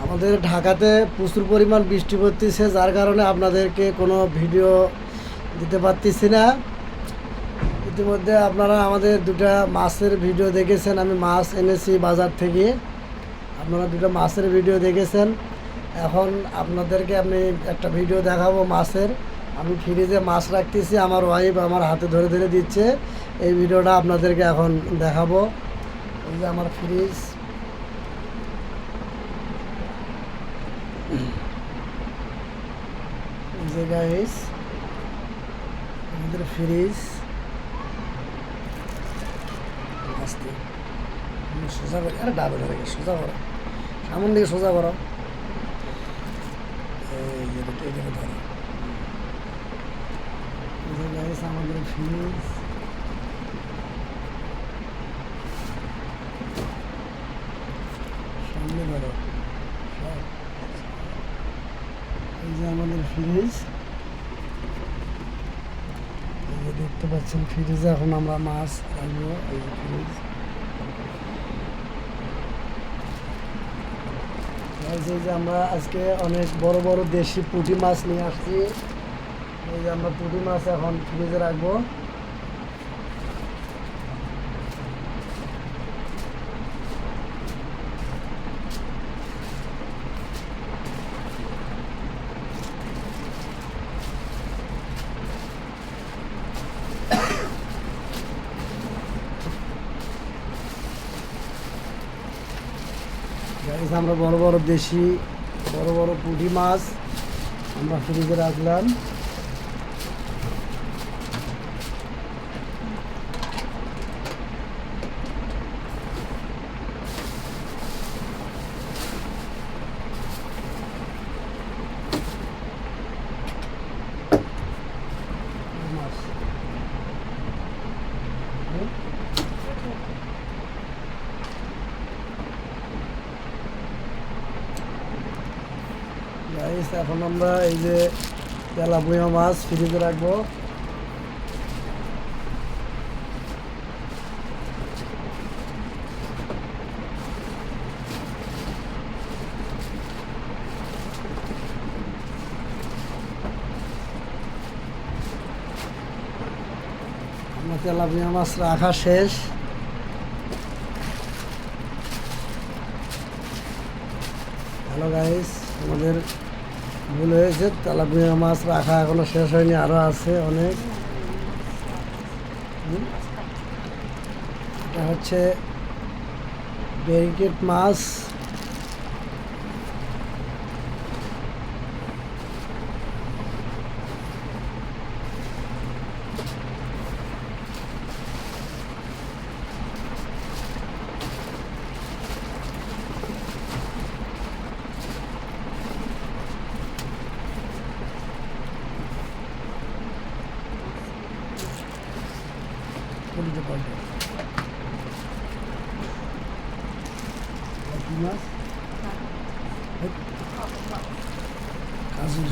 আমাদের ঢাকাতে প্রচুর পরিমাণ বৃষ্টি পড়তেছে, যার কারণে আপনাদেরকে কোনো ভিডিও দিতে পারতেছি না। ইতিমধ্যে আপনারা আমাদের দুটা মাছের ভিডিও দেখেছেন, আমি মাছ এনেছি বাজার থেকে। আপনারা দুটো মাছের ভিডিও দেখেছেন। এখন আপনাদেরকে আমি একটা ভিডিও দেখাবো মাছের। আমি ফ্রিজে মাছ রাখতেছি, আমার ওয়াইফ আমার হাতে ধরে ধরে দিচ্ছে। এই ভিডিওটা আপনাদেরকে এখন দেখাবো। এই যে আমার ফ্রিজ, যে গাইস আমাদের ফ্রিজ। আস্তে সোজা করে, আরে ডাবে ধরে সোজা করো, সামন দিকে সোজা করো। এইটাকে ধরো। যে গাইস আমাদের ফ্রিজ, সামনে ধরো। এই যে আমাদের ফ্রিজ, দেখতে পাচ্ছেন ফ্রিজে এখন আমরা মাছ রাখবো। এই যে ফ্রিজ, এই যে আমরা আজকে অনেক বড় বড় দেশি পুঁটি মাছ নিয়ে আসছি। এই যে আমরা পুঁটি মাছ এখন ফ্রিজে রাখবো। আমরা বড় বড় দেশি বড় বড় পুঁটি মাছ আমরা ফ্রিজে রাখলাম। এখন আমরা এই যে তেলাপিয়া মাছ ফ্রিজে রাখবো। আমরা তেলাপিয়া মাছ রাখা শেষ। হ্যালো গাইস, আমাদের ভুল হয়েছে, তেলাপিয়া মাছ রাখা এখনো শেষ হয়নি, আরও আছে অনেক। এটা হচ্ছে ব্যারিকেড মাছ।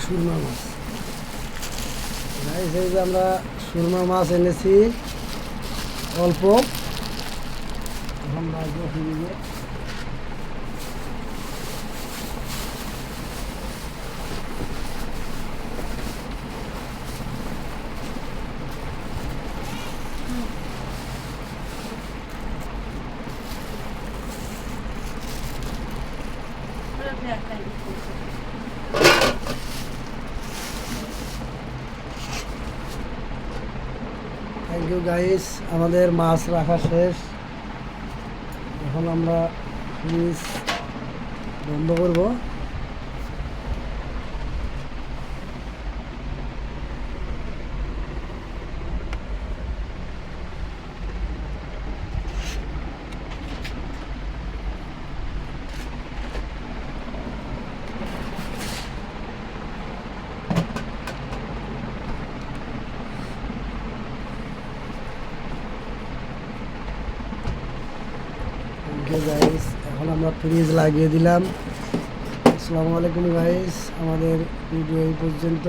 সুরমা মাছ, এই যে আমরা সুরমা মাছ এনেছি অল্প, এখন রাখবো ফ্রিজে। থ্যাংক ইউ গাইস, আমাদের মাছ রাখা শেষ। এখন আমরা ফ্রিজ বন্ধ করব। গাইস এখন আমরা ফ্রিজ লাগিয়ে দিলাম। আসসালামু আলাইকুম গাইস, আমাদের ভিডিও এই পর্যন্ত।